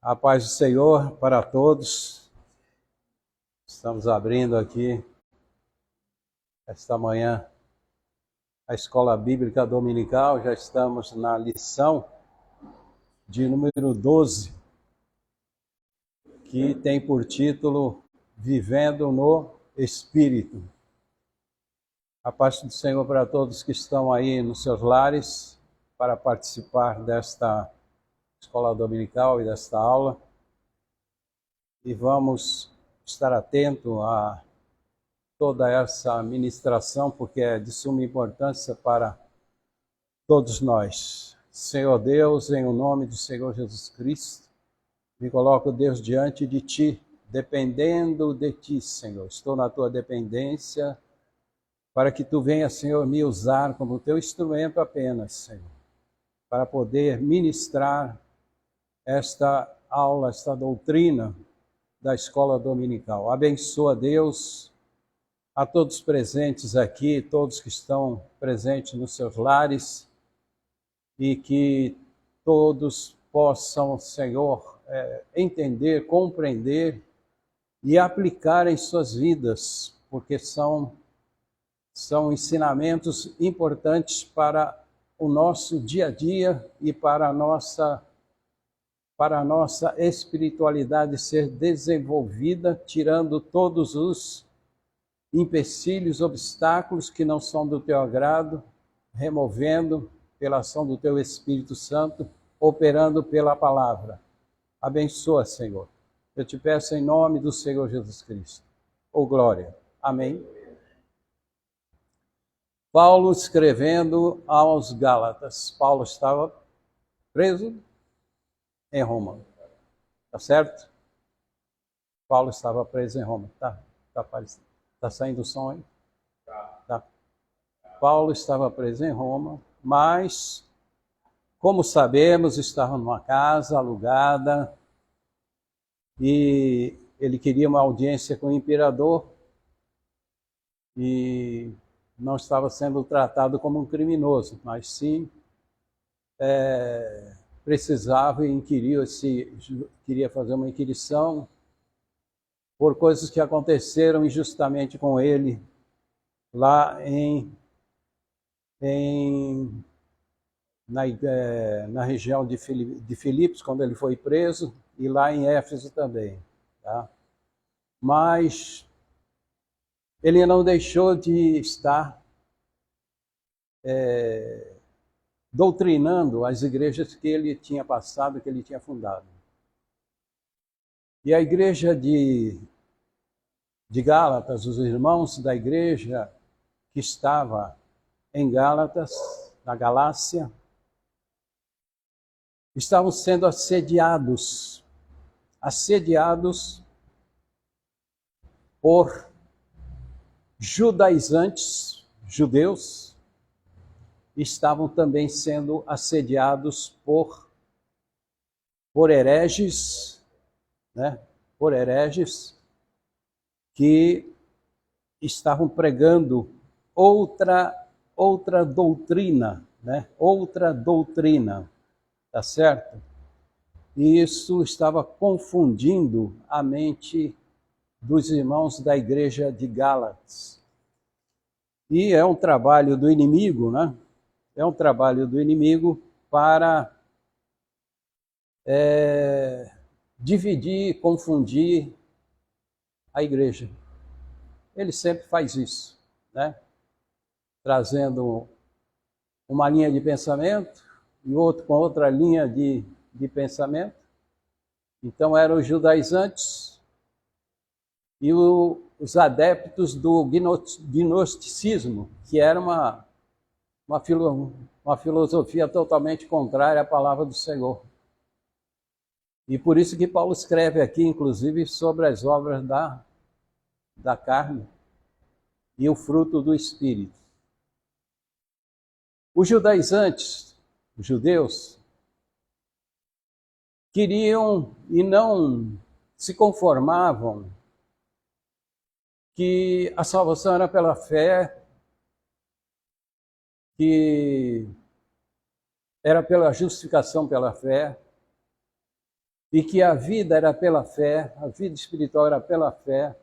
A paz do Senhor para todos. Estamos abrindo aqui, esta manhã, a Escola Bíblica Dominical. Já estamos na lição de número 12, que tem por título Vivendo no Espírito. A paz do Senhor para todos que estão aí nos seus lares para participar desta Escola Dominical e desta aula. E vamos estar atento a toda essa ministração, porque é de suma importância para todos nós. Senhor Deus, em o nome do Senhor Jesus Cristo, me coloco, Deus, diante de Ti, dependendo de Ti, Senhor. Estou na Tua dependência, para que Tu venha, Senhor, me usar como Teu instrumento apenas, Senhor, para poder ministrar esta aula, esta doutrina da Escola Dominical. Abençoa, Deus, a todos presentes aqui, todos que estão presentes nos seus lares, e que todos possam, Senhor, entender, compreender e aplicar em suas vidas, porque são ensinamentos importantes para o nosso dia a dia e para a nossa espiritualidade ser desenvolvida, tirando todos os empecilhos, obstáculos que não são do teu agrado, removendo pela ação do teu Espírito Santo, operando pela palavra. Abençoa, Senhor. Eu te peço em nome do Senhor Jesus Cristo. Oh, glória. Amém. Paulo escrevendo aos Gálatas. Paulo estava preso em Roma. Tá certo? Paulo estava preso em Roma. Tá aparecendo. Está saindo o som aí? Tá. Paulo estava preso em Roma, mas, como sabemos, estava numa casa alugada e ele queria uma audiência com o imperador e não estava sendo tratado como um criminoso, mas sim precisava e queria fazer uma inquirição por coisas que aconteceram injustamente com ele lá na região de Filipos, quando ele foi preso, e lá em Éfeso também. Tá? Mas ele não deixou de estar doutrinando as igrejas que ele tinha passado, que ele tinha fundado. E a igreja de Gálatas, os irmãos da igreja que estava em Gálatas, na Galácia, estavam sendo assediados por judaizantes, judeus, estavam também sendo assediados por hereges, né? Por hereges que estavam pregando outra doutrina, né? Outra doutrina, tá certo? E isso estava confundindo a mente dos irmãos da igreja de Gálatas. E é um trabalho do inimigo, né? É um trabalho do inimigo para dividir, confundir a igreja. Ele sempre faz isso, né? Trazendo uma linha de pensamento e outro com outra linha de pensamento. Então eram os judaizantes e os adeptos do gnosticismo, que era uma filosofia totalmente contrária à palavra do Senhor. E por isso que Paulo escreve aqui, inclusive, sobre as obras da carne e o fruto do Espírito. Os judaizantes, os judeus, queriam e não se conformavam que a salvação era pela fé, que era pela justificação pela fé, e que a vida era pela fé, a vida espiritual era pela fé,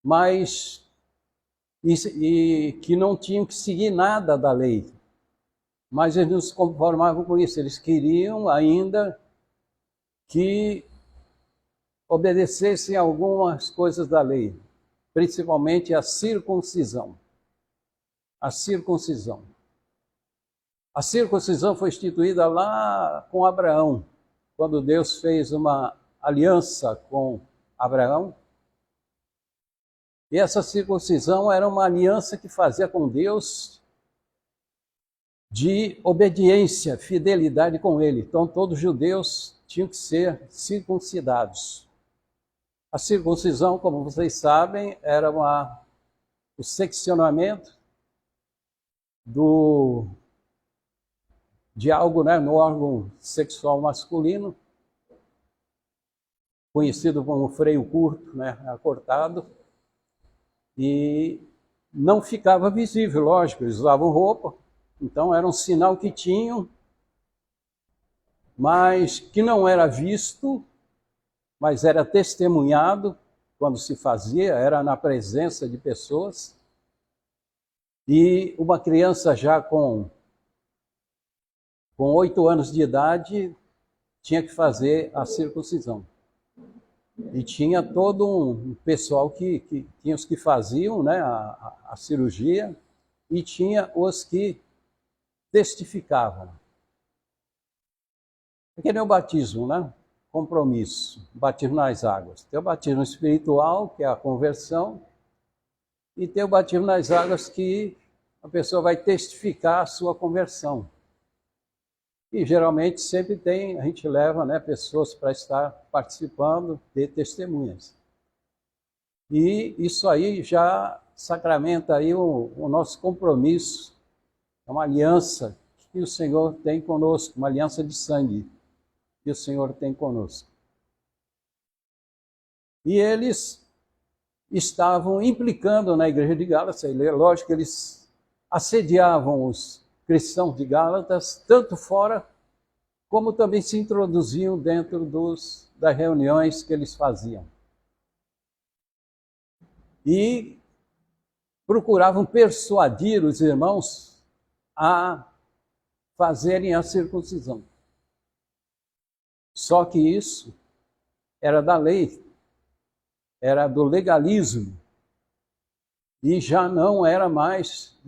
mas e que não tinham que seguir nada da lei. Mas eles não se conformavam com isso, eles queriam ainda que obedecessem algumas coisas da lei, principalmente a circuncisão. A circuncisão. A circuncisão foi instituída lá com Abraão, quando Deus fez uma aliança com Abraão. E essa circuncisão era uma aliança que fazia com Deus de obediência, fidelidade com ele. Então todos os judeus tinham que ser circuncidados. A circuncisão, como vocês sabem, era o seccionamento de algo, né, no órgão sexual masculino, conhecido como freio curto, né, acortado, e não ficava visível, lógico, eles usavam roupa, então era um sinal que tinham, mas que não era visto, mas era testemunhado quando se fazia, era na presença de pessoas. E uma criança já com 8 anos de idade tinha que fazer a circuncisão. E tinha todo um pessoal que tinha os que faziam, né, a cirurgia, e tinha os que testificavam. É que nem o batismo, né? Compromisso, batismo nas águas. Tem o batismo espiritual, que é a conversão, e tem o batismo nas águas, que a pessoa vai testificar a sua conversão. E geralmente sempre a gente leva, né, pessoas para estar participando, ter testemunhas. E isso aí já sacramenta aí o nosso compromisso, é uma aliança que o Senhor tem conosco, uma aliança de sangue que o Senhor tem conosco. E eles estavam implicando na igreja de Gálatas, lógico que eles assediavam os cristãos de Gálatas, tanto fora, como também se introduziam dentro das reuniões que eles faziam. E procuravam persuadir os irmãos a fazerem a circuncisão. Só que isso era da lei, era do legalismo, e já não era mais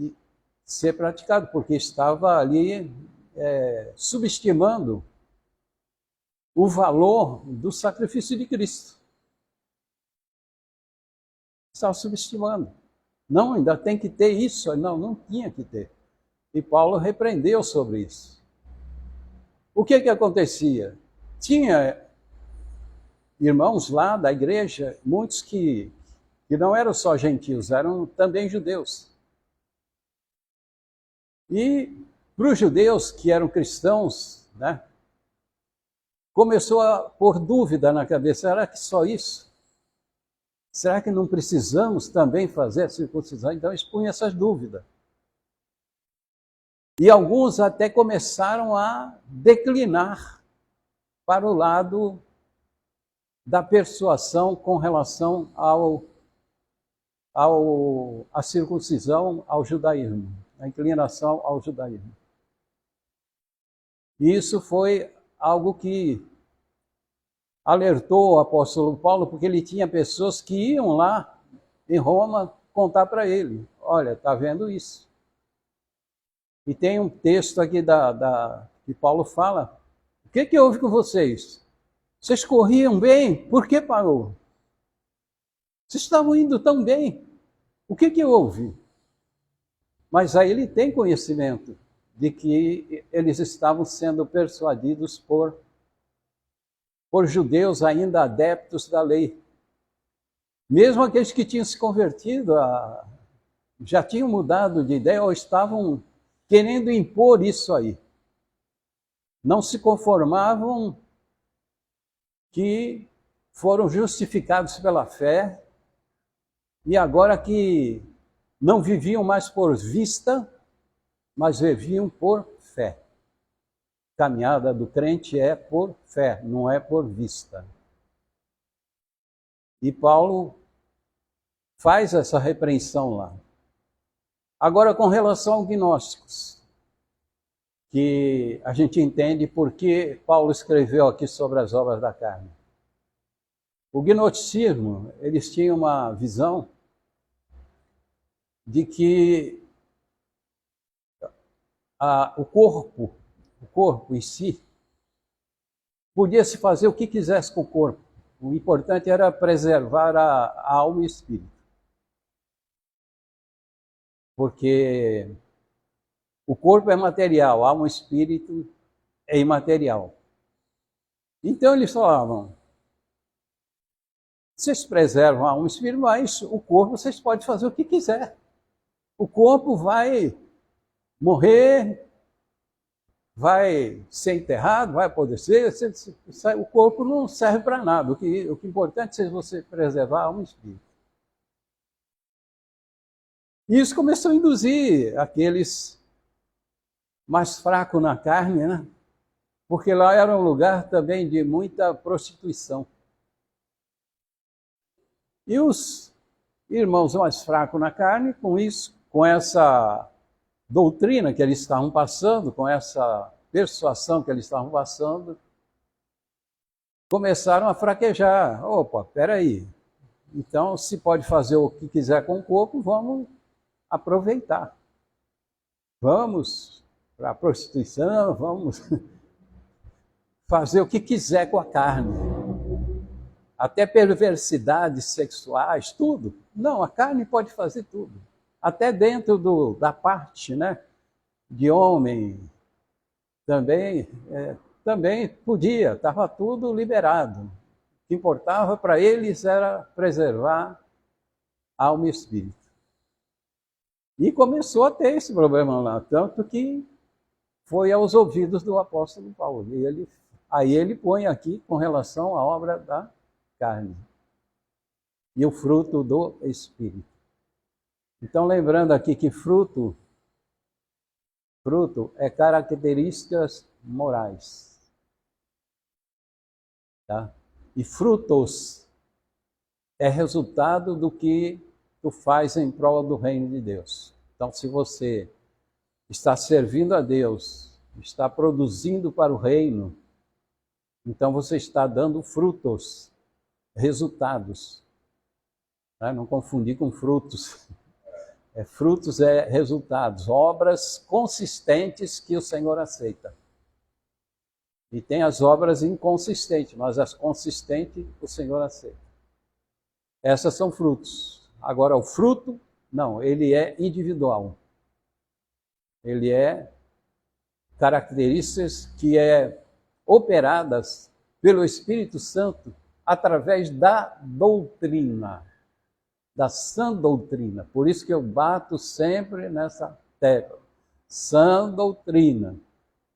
ser praticado, porque estava ali subestimando o valor do sacrifício de Cristo. Estava subestimando. Não, ainda tem que ter isso. Não tinha que ter. E Paulo repreendeu sobre isso. O que acontecia? Tinha irmãos lá da igreja, muitos que não eram só gentios, eram também judeus. E para os judeus que eram cristãos, né, começou a pôr dúvida na cabeça: será que só isso? Será que não precisamos também fazer a circuncisão? Então expunha essas dúvidas. E alguns até começaram a declinar para o lado da persuasão com relação à circuncisão, ao judaísmo, a inclinação ao judaísmo. E isso foi algo que alertou o apóstolo Paulo, porque ele tinha pessoas que iam lá em Roma contar para ele: olha, está vendo isso? E tem um texto aqui que Paulo fala: o que houve com vocês? Vocês corriam bem? Por que parou? Vocês estavam indo tão bem. O que houve? Mas aí ele tem conhecimento de que eles estavam sendo persuadidos por judeus ainda adeptos da lei. Mesmo aqueles que tinham se convertido, já tinham mudado de ideia ou estavam querendo impor isso aí. Não se conformavam que foram justificados pela fé e agora que não viviam mais por vista, mas viviam por fé. caminhada do crente é por fé, não é por vista. E Paulo faz essa repreensão lá. Agora, com relação aos gnósticos, que a gente entende por que Paulo escreveu aqui sobre as obras da carne. O gnosticismo, eles tinham uma visão de que o corpo em si, podia se fazer o que quisesse com o corpo. O importante era preservar a alma e o espírito. Porque o corpo é material, a alma e o espírito é imaterial. Então eles falavam, vocês preservam a alma e o espírito, mas o corpo vocês podem fazer o que quiser. O corpo vai morrer, vai ser enterrado, vai apodrecer, o corpo não serve para nada. O que é importante é você preservar a alma e o espírito. E isso começou a induzir aqueles mais fracos na carne, né? Porque lá era um lugar também de muita prostituição. E os irmãos mais fracos na carne, com isso, com essa doutrina que eles estavam passando, com essa persuasão que eles estavam passando, começaram a fraquejar. Opa, peraí, então se pode fazer o que quiser com o corpo, vamos aproveitar. Vamos para a prostituição, vamos fazer o que quiser com a carne. Até perversidades sexuais, tudo. Não, a carne pode fazer tudo. Até dentro da parte, né, de homem, também podia, estava tudo liberado. O que importava para eles era preservar alma e espírito. E começou a ter esse problema lá, tanto que foi aos ouvidos do apóstolo Paulo. E aí ele põe aqui com relação à obra da carne e o fruto do Espírito. Então, lembrando aqui que fruto é características morais. Tá? E frutos é resultado do que tu faz em prol do reino de Deus. Então, se você está servindo a Deus, está produzindo para o reino, então você está dando frutos, resultados. Não confundir com frutos. Frutos é resultados, obras consistentes que o Senhor aceita. E tem as obras inconsistentes, mas as consistentes o Senhor aceita. Essas são frutos. Agora o fruto, não, ele é individual. Ele é características que é operadas pelo Espírito Santo através da doutrina, da sã doutrina. Por isso que eu bato sempre nessa tecla. Sã doutrina.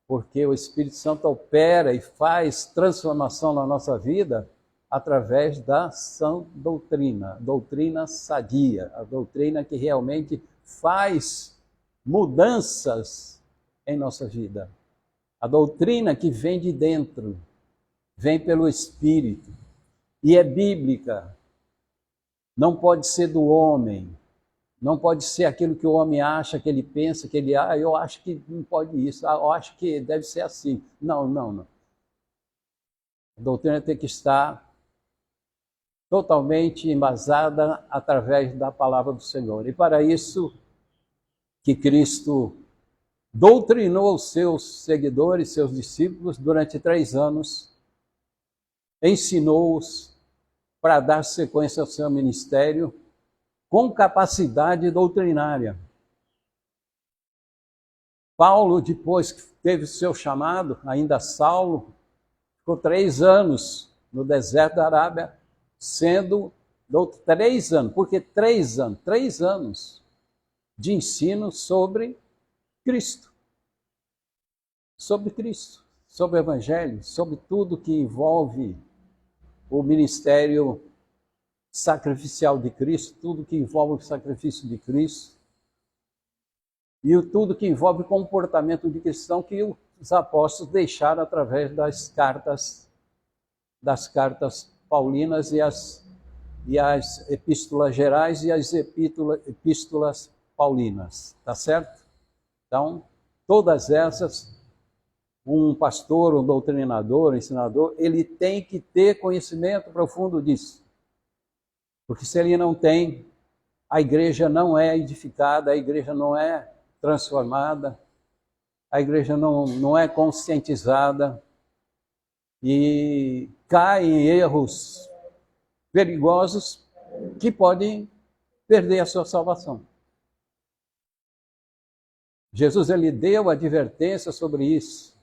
Porque o Espírito Santo opera e faz transformação na nossa vida através da sã doutrina. Doutrina sadia. A doutrina que realmente faz mudanças em nossa vida. A doutrina que vem de dentro, vem pelo Espírito e é bíblica. Não pode ser do homem, não pode ser aquilo que o homem acha, que ele pensa, que ele, eu acho que não pode isso, eu acho que deve ser assim. Não. A doutrina tem que estar totalmente embasada através da palavra do Senhor. E para isso que Cristo doutrinou os seus seguidores, seus discípulos, durante 3 anos, ensinou-os para dar sequência ao seu ministério com capacidade doutrinária. Paulo, depois que teve o seu chamado, ainda Saulo, ficou 3 anos no deserto da Arábia, sendo 3 anos. Por que 3 anos? 3 anos de ensino sobre Cristo. Sobre Cristo, sobre o Evangelho, sobre tudo que envolve o ministério sacrificial de Cristo, tudo que envolve o sacrifício de Cristo e tudo que envolve o comportamento de cristão, que os apóstolos deixaram através das cartas paulinas e as epístolas gerais e as epístolas paulinas, tá certo? Então, todas essas, um pastor, um doutrinador, um ensinador, ele tem que ter conhecimento profundo disso. Porque se ele não tem, a igreja não é edificada, a igreja não é transformada, a igreja não é conscientizada e cai em erros perigosos que podem perder a sua salvação. Jesus, ele deu advertência sobre isso.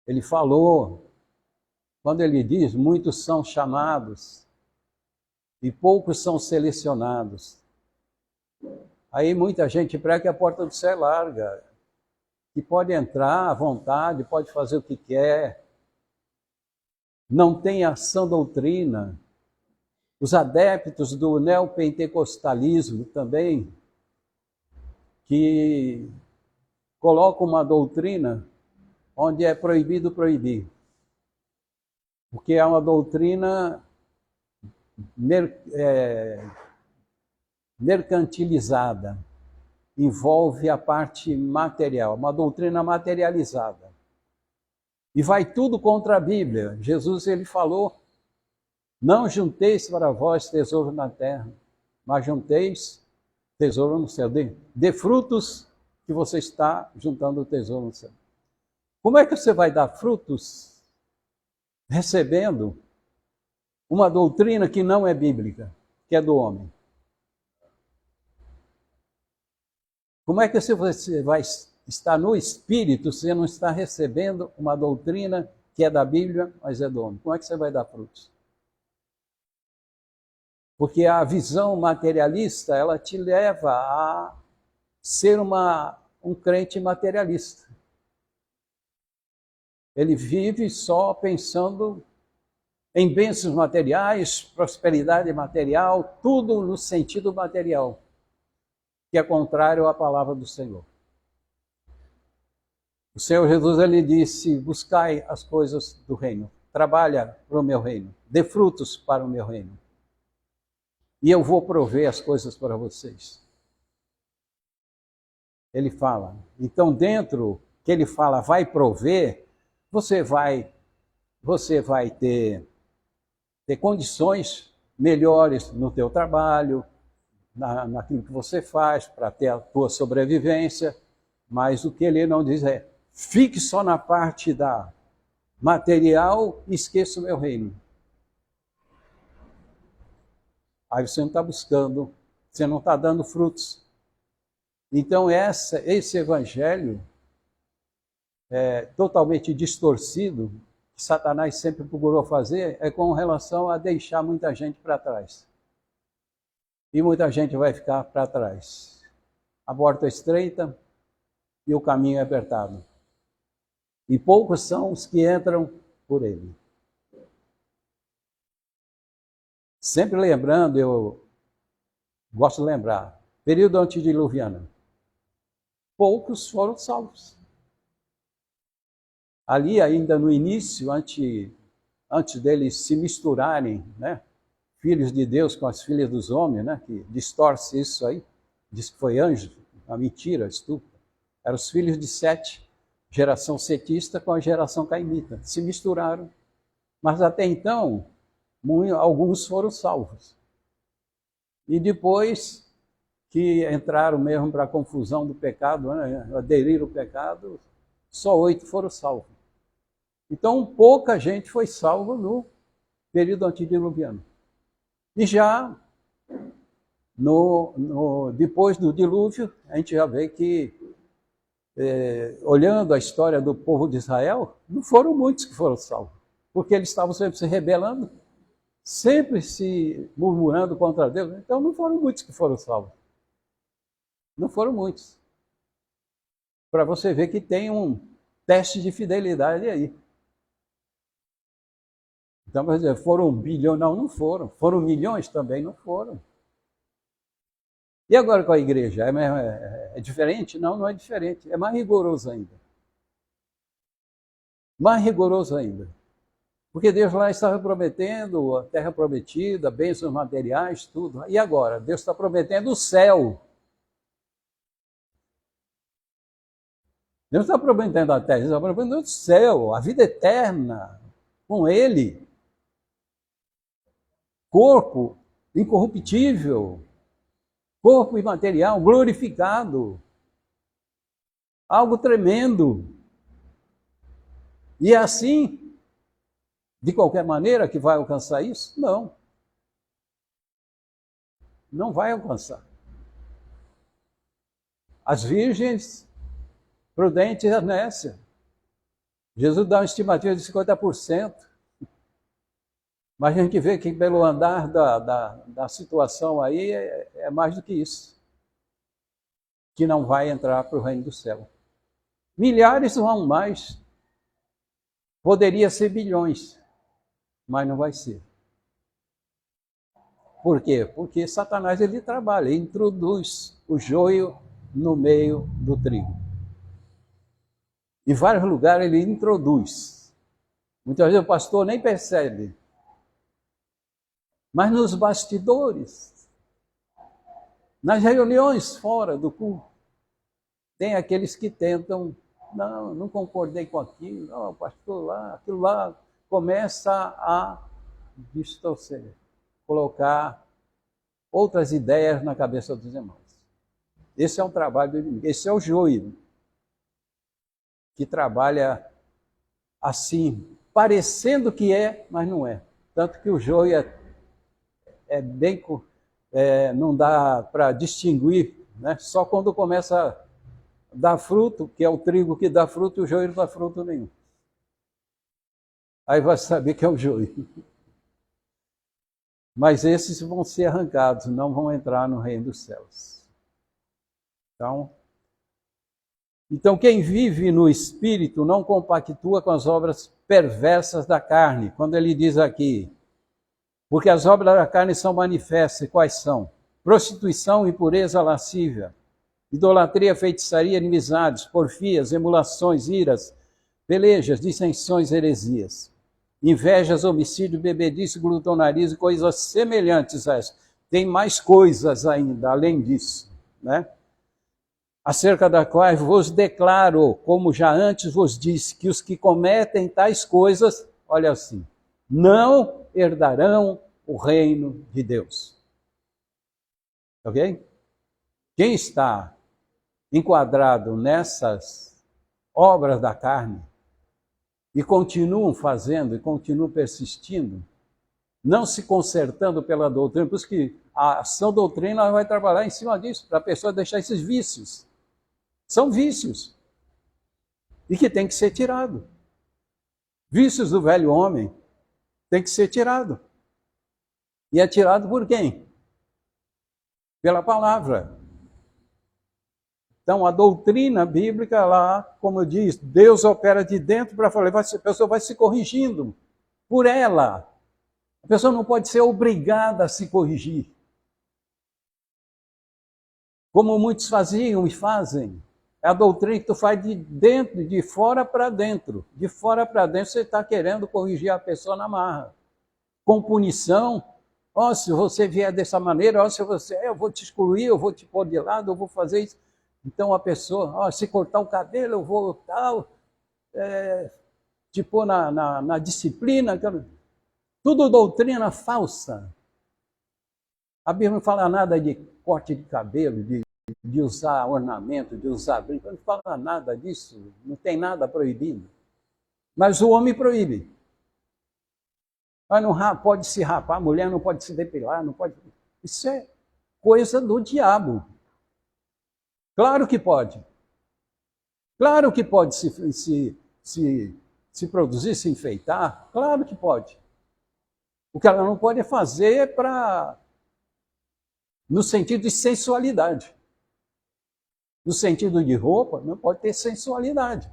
Ele falou, quando ele diz, muitos são chamados e poucos são selecionados. Aí muita gente prega que a porta do céu é larga, que pode entrar à vontade, pode fazer o que quer, não tem ação doutrina. Os adeptos do neopentecostalismo também, que colocam uma doutrina onde é proibido proibir. Porque é uma doutrina mercantilizada, envolve a parte material, uma doutrina materializada. E vai tudo contra a Bíblia. Jesus, ele falou, não junteis para vós tesouro na terra, mas junteis tesouro no céu. Dê frutos que você está juntando o tesouro no céu. Como é que você vai dar frutos recebendo uma doutrina que não é bíblica, que é do homem? Como é que você vai estar no Espírito se você não está recebendo uma doutrina que é da Bíblia, mas é do homem? Como é que você vai dar frutos? Porque a visão materialista, ela te leva a ser um crente materialista. Ele vive só pensando em bênçãos materiais, prosperidade material, tudo no sentido material, que é contrário à palavra do Senhor. O Senhor Jesus, ele disse, buscai as coisas do reino, trabalha para o meu reino, dê frutos para o meu reino. E eu vou prover as coisas para vocês. Ele fala. Então, dentro que ele fala, vai prover, você vai ter condições melhores no teu trabalho, naquilo que você faz, para ter a tua sobrevivência. Mas o que ele não diz é, fique só na parte da material e esqueça o meu reino. Aí você não está buscando, você não está dando frutos. Então esse evangelho totalmente distorcido, que Satanás sempre procurou fazer, é com relação a deixar muita gente para trás. E muita gente vai ficar para trás. A porta é estreita e o caminho é apertado. E poucos são os que entram por ele. Sempre lembrando, eu gosto de lembrar, período antediluviano, poucos foram salvos. Ali ainda no início, antes deles se misturarem, né, filhos de Deus com as filhas dos homens, né, que distorce isso aí, diz que foi anjo, uma mentira, estúpida. Eram os filhos de Sete, geração setista com a geração caimita, se misturaram. Mas até então, alguns foram salvos. E depois que entraram mesmo para a confusão do pecado, né, aderiram ao pecado, só 8 foram salvos. Então, pouca gente foi salva no período antediluviano. E já depois do dilúvio, a gente já vê que, olhando a história do povo de Israel, não foram muitos que foram salvos, porque eles estavam sempre se rebelando, sempre se murmurando contra Deus. Então não foram muitos que foram salvos. Não foram muitos. Para você ver que tem um teste de fidelidade aí. Então, quer dizer, foram 1 bilhão? Não foram. Foram milhões também? Não foram. E agora com a igreja? É diferente? Não é diferente. É mais rigoroso ainda. mais rigoroso ainda. Porque Deus lá estava prometendo a terra prometida, bênçãos materiais, tudo. E agora? Deus está prometendo o céu. Deus está prometendo a terra, Deus está prometendo o céu, a vida eterna com Ele. Corpo incorruptível, corpo imaterial, glorificado. Algo tremendo. E é assim, de qualquer maneira, que vai alcançar isso? Não. Não vai alcançar. As virgens prudentes e nécias. Jesus dá uma estimativa de 50%. Mas a gente vê que pelo andar da situação aí é mais do que isso. Que não vai entrar para o reino do céu. Milhares vão mais. Poderia ser bilhões, mas não vai ser. Por quê? Porque Satanás ele trabalha, ele introduz o joio no meio do trigo. Em vários lugares ele introduz. Muitas vezes o pastor nem percebe. Mas nos bastidores, nas reuniões fora do culto, tem aqueles que tentam, não concordei com aquilo, não, pastor lá, aquilo lá, começa a distorcer, colocar outras ideias na cabeça dos irmãos. Esse é um trabalho do inimigo, esse é o joio, que trabalha assim, parecendo que é, mas não é. Tanto que o joio não dá para distinguir, né? Só quando começa a dar fruto, que é o trigo que dá fruto, e o joio não dá fruto nenhum. Aí vai saber que é o joio. Mas esses vão ser arrancados, não vão entrar no reino dos céus. Então quem vive no Espírito não compactua com as obras perversas da carne. Quando ele diz aqui, porque as obras da carne são manifestas, quais são? Prostituição, impureza, lascívia, idolatria, feitiçaria, inimizades, porfias, emulações, iras, pelejas, dissensões, heresias, invejas, homicídio, bebedice, glutonaria e coisas semelhantes a essas. Tem mais coisas ainda, além disso, né? Acerca da qual vos declaro, como já antes vos disse, que os que cometem tais coisas, olha assim, não herdarão o reino de Deus. Ok? Quem está enquadrado nessas obras da carne e continuam fazendo e continuam persistindo, não se consertando pela doutrina, por isso que a sã doutrina vai trabalhar em cima disso, para a pessoa deixar esses vícios. São vícios. E que tem que ser tirado. Vícios do velho homem tem que ser tirado. E é tirado por quem? Pela palavra. Então, a doutrina bíblica lá, como eu disse, Deus opera de dentro para falar, a pessoa vai se corrigindo por ela. A pessoa não pode ser obrigada a se corrigir. Como muitos faziam e fazem. É a doutrina que tu faz de dentro, de fora para dentro. De fora para dentro você está querendo corrigir a pessoa na marra. Com punição. Ó, se você vier dessa maneira, ó, se você, eu vou te excluir, eu vou te pôr de lado, eu vou fazer isso. Então a pessoa, ó, se cortar o cabelo, eu vou tal, te pôr na disciplina. Tudo doutrina falsa. A Bíblia não fala nada de corte de cabelo, de usar ornamento, de usar brinco, não fala nada disso, não tem nada proibido. Mas o homem proíbe. Mas não pode se rapar, a mulher não pode se depilar, não pode. Isso é coisa do diabo. Claro que pode. Claro que pode se produzir, se enfeitar. Claro que pode. O que ela não pode fazer é no sentido de sensualidade. No sentido de roupa, não pode ter sensualidade.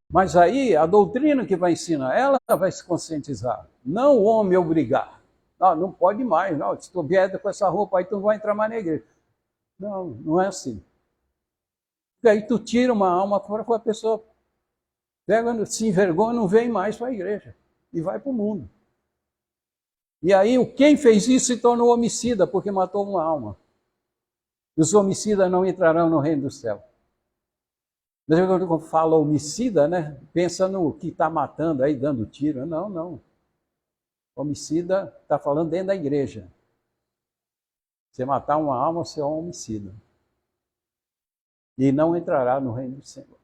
Mas aí a doutrina que vai ensinar, ela vai se conscientizar. Não o homem obrigar. Não pode mais. Não, se tu vier com essa roupa aí, tu não vai entrar mais na igreja. Não, não é assim. Porque aí tu tira uma alma fora com a pessoa Pega, se envergonha, não vem mais para a igreja e vai para o mundo. E aí, quem fez isso se tornou homicida, porque matou uma alma. Os homicidas não entrarão no reino do céu. Mas quando fala homicida, né, pensa no que está matando aí, dando tiro. Não, não. Homicida está falando dentro da igreja. Você matar uma alma, você é um homicida. E não entrará no reino do Senhor.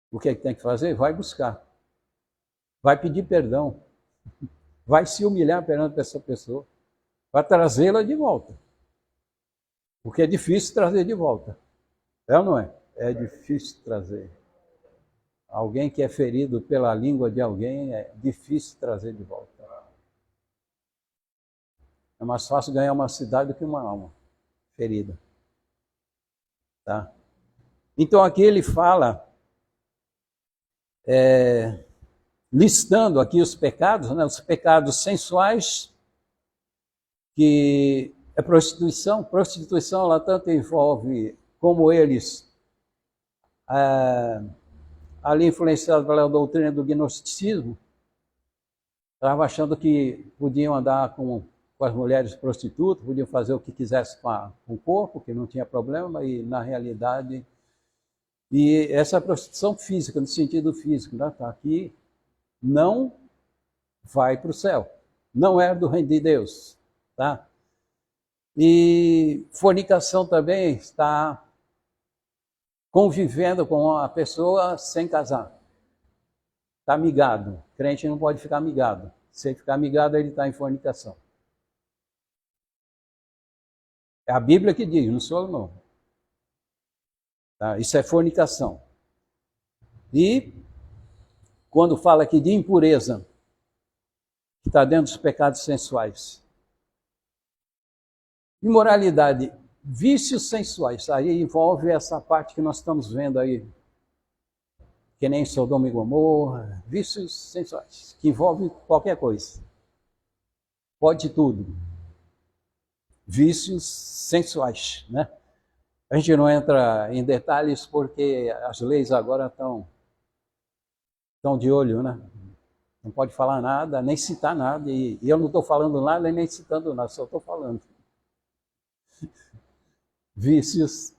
O que é que tem que fazer? Vai buscar. Vai pedir perdão. Vai se humilhar perante essa pessoa. Vai trazê-la de volta. Porque é difícil trazer de volta. É ou não é? É difícil trazer. Alguém que é ferido pela língua de alguém é difícil trazer de volta. É mais fácil ganhar uma cidade do que uma alma ferida. Tá? Então aqui ele fala, listando aqui os pecados, né? Os pecados sensuais, que é prostituição. Prostituição, ela tanto envolve, como eles, ali influenciados pela doutrina do gnosticismo, estavam achando que podiam andar com as mulheres prostitutas, podiam fazer o que quisessem com o corpo, que não tinha problema, e na realidade... E essa prostituição física, no sentido físico, né? Tá aqui, não vai para o céu. Não é do reino de Deus. Tá? E fornicação também está convivendo com a pessoa sem casar. Está amigado. O crente não pode ficar amigado. Se ele ficar amigado, ele está em fornicação. É a Bíblia que diz, não sou eu não. Tá? Isso é fornicação. E quando fala aqui de impureza, que está dentro dos pecados sensuais. Imoralidade, vícios sensuais. Aí envolve essa parte que nós estamos vendo aí, que nem Sodoma e Gomorra, vícios sensuais, que envolve qualquer coisa. Pode tudo. Vícios sensuais, né? A gente não entra em detalhes porque as leis agora estão de olho, né? Não pode falar nada, nem citar nada, e eu não estou falando nada nem citando nada, só estou falando. Vícios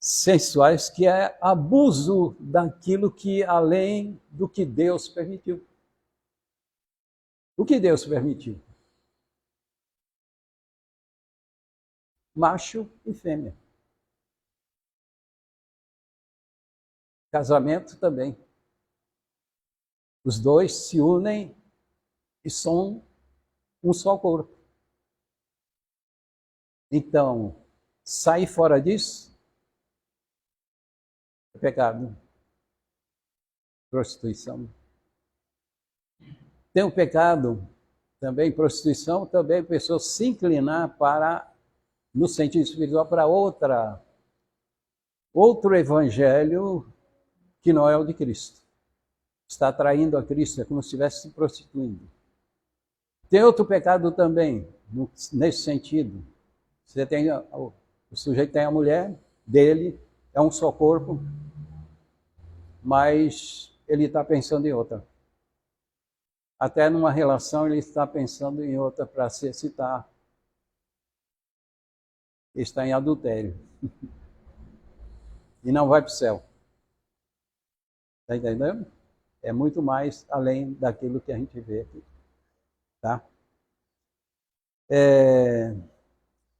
sensuais, que é abuso daquilo que além do que Deus permitiu. O que Deus permitiu? Macho e fêmea. Casamento também. Os dois se unem e são um só corpo. Então, sair fora disso é pecado. Prostituição. Tem um pecado também, prostituição, também a pessoa se inclinar para, no sentido espiritual, para outro evangelho que não é o de Cristo. Está atraindo a Cristo, é como se estivesse se prostituindo. Tem outro pecado também, nesse sentido. Você tem, o sujeito tem a mulher dele, é um só corpo, mas ele está pensando em outra. Até numa relação ele está pensando em outra para se excitar. Ele está em adultério. E não vai para o céu. Está entendendo? É muito mais além daquilo que a gente vê aqui. Tá?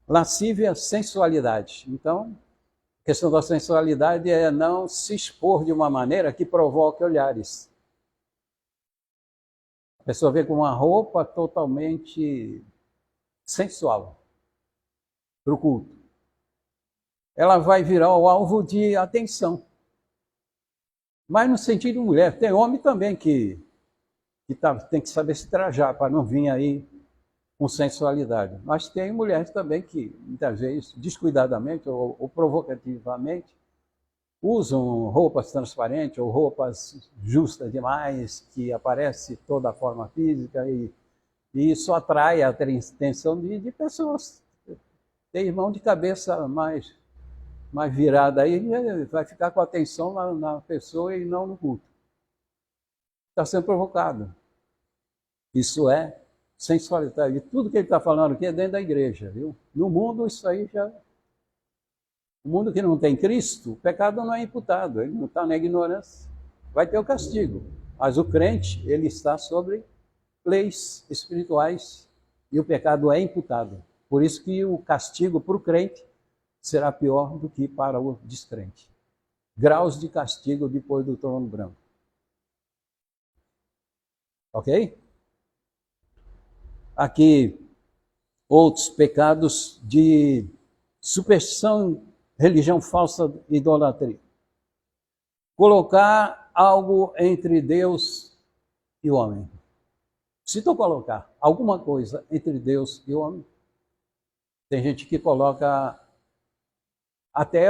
Lascívia, sensualidade. Então, a questão da sensualidade é não se expor de uma maneira que provoque olhares. A pessoa vem com uma roupa totalmente sensual para o culto. Ela vai virar o alvo de atenção. Mas no sentido de mulher, tem homem também que tem que saber se trajar para não vir aí com sensualidade. Mas tem mulheres também que, muitas vezes, descuidadamente ou provocativamente, usam roupas transparentes ou roupas justas demais, que aparece toda a forma física, e isso atrai a atenção de pessoas. Tem irmão de cabeça mais mais virada aí, vai ficar com a atenção na pessoa e não no culto. Está sendo provocado. Isso é sensualidade. E tudo que ele está falando aqui é dentro da igreja, viu? No mundo, isso aí já... O mundo que não tem Cristo, o pecado não é imputado, ele não está na ignorância. Vai ter o castigo. Mas o crente, ele está sobre leis espirituais e o pecado é imputado. Por isso que o castigo para o crente será pior do que para o descrente. Graus de castigo depois do trono branco. Ok? Aqui, outros pecados de superstição, religião falsa, idolatria. Colocar algo entre Deus e o homem. Se tu colocar alguma coisa entre Deus e o homem, tem gente que coloca até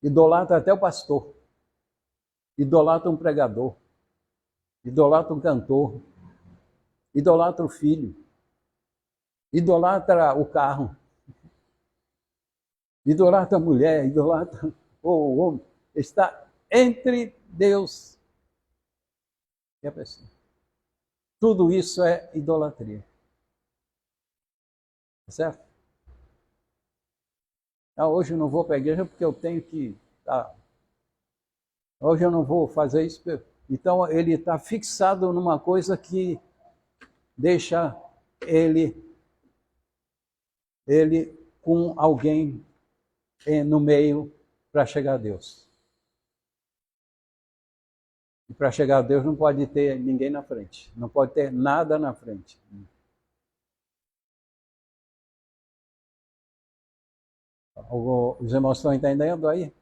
idolatra até o pastor, idolatra um pregador, idolatra um cantor, idolatra o filho, idolatra o carro, idolatra a mulher, idolatra o homem. Está entre Deus e a pessoa. Tudo isso é idolatria. Certo? Hoje eu não vou para a igreja porque eu tenho que... Hoje eu não vou fazer isso. Então ele está fixado numa coisa que deixa ele com alguém no meio para chegar a Deus. E para chegar a Deus não pode ter ninguém na frente. Não pode ter nada na frente. Os irmãos estão entendendo aí?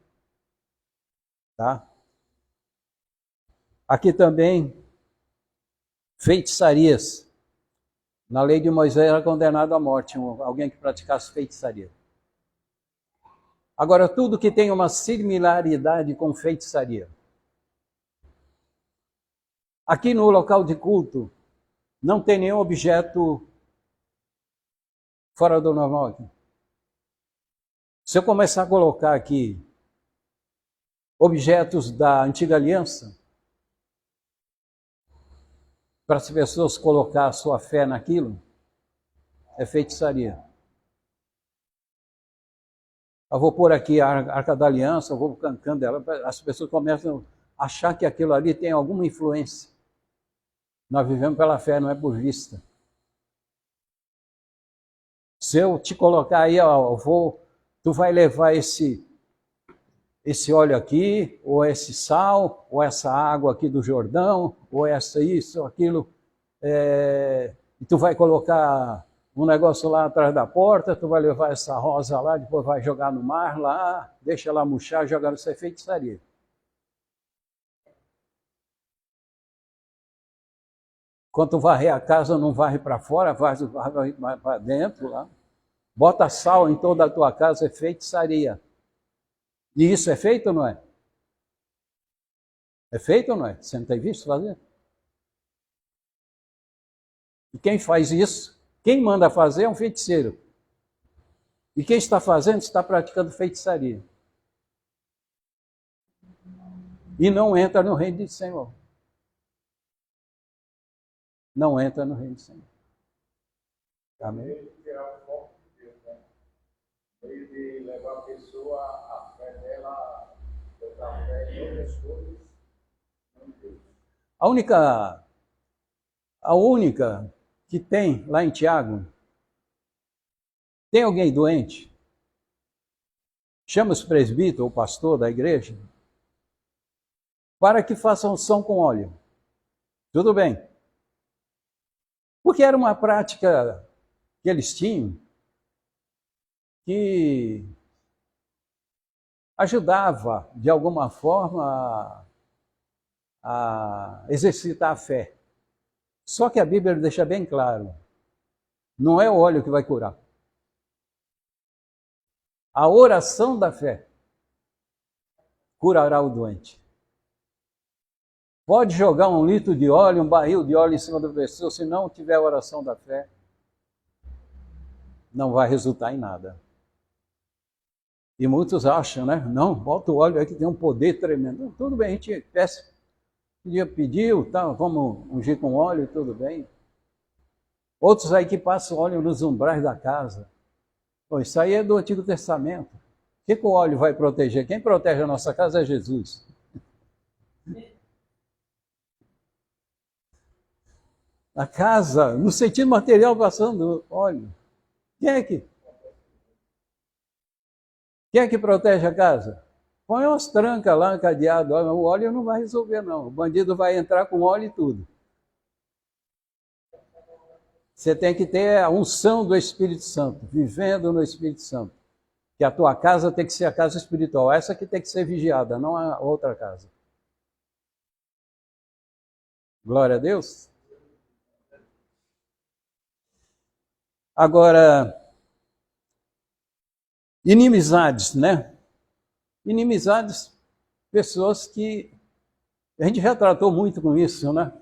Tá? Aqui também, feitiçarias. Na lei de Moisés era condenado à morte alguém que praticasse feitiçaria. Agora, tudo que tem uma similaridade com feitiçaria. Aqui no local de culto, não tem nenhum objeto fora do normal aqui. Se eu começar a colocar aqui objetos da antiga aliança, para as pessoas colocar a sua fé naquilo, é feitiçaria. Eu vou pôr aqui a Arca da Aliança, eu vou cancando ela, as pessoas começam a achar que aquilo ali tem alguma influência. Nós vivemos pela fé, não é por vista. Se eu te colocar aí, tu vai levar esse óleo aqui, ou esse sal, ou essa água aqui do Jordão, ou isso, aquilo, e tu vai colocar um negócio lá atrás da porta, tu vai levar essa rosa lá, depois vai jogar no mar lá, deixa ela murchar, jogar no seu feitiçaria. Quando tu varrer a casa, não varre para fora, varre para dentro lá. Bota sal em toda a tua casa, é feitiçaria. E isso é feito ou não é? É feito ou não é? Você não tem visto fazer? E quem faz isso, quem manda fazer é um feiticeiro. E quem está fazendo está praticando feitiçaria. E não entra no reino do Senhor. Não entra no reino do Senhor. Amém? Meio de levar a pessoa, a fé dela, a fé em outras coisas, não em Deus. A única que tem lá em Tiago, tem alguém doente? Chama os presbíteros ou pastor da igreja para que faça unção com óleo. Tudo bem. Porque era uma prática que eles tinham que ajudava, de alguma forma, a exercitar a fé. Só que a Bíblia deixa bem claro, não é o óleo que vai curar. A oração da fé curará o doente. Pode jogar 1 litro de óleo, um barril de óleo em cima da pessoa, se não tiver a oração da fé, não vai resultar em nada. E muitos acham, né? Não, bota o óleo aí que tem um poder tremendo. Tudo bem, a gente pediu, tá, vamos ungir com óleo, tudo bem. Outros aí que passam óleo nos umbrais da casa. Pô, isso aí é do Antigo Testamento. O que o óleo vai proteger? Quem protege a nossa casa é Jesus. A casa, no sentido material, passando óleo. Quem é que protege a casa? Põe umas trancas lá, cadeado. O óleo não vai resolver, não. O bandido vai entrar com óleo e tudo. Você tem que ter a unção do Espírito Santo, vivendo no Espírito Santo. Que a tua casa tem que ser a casa espiritual. Essa que tem que ser vigiada, não a outra casa. Glória a Deus. Agora, inimizades, né? Inimizades, pessoas que... A gente já tratou muito com isso, né?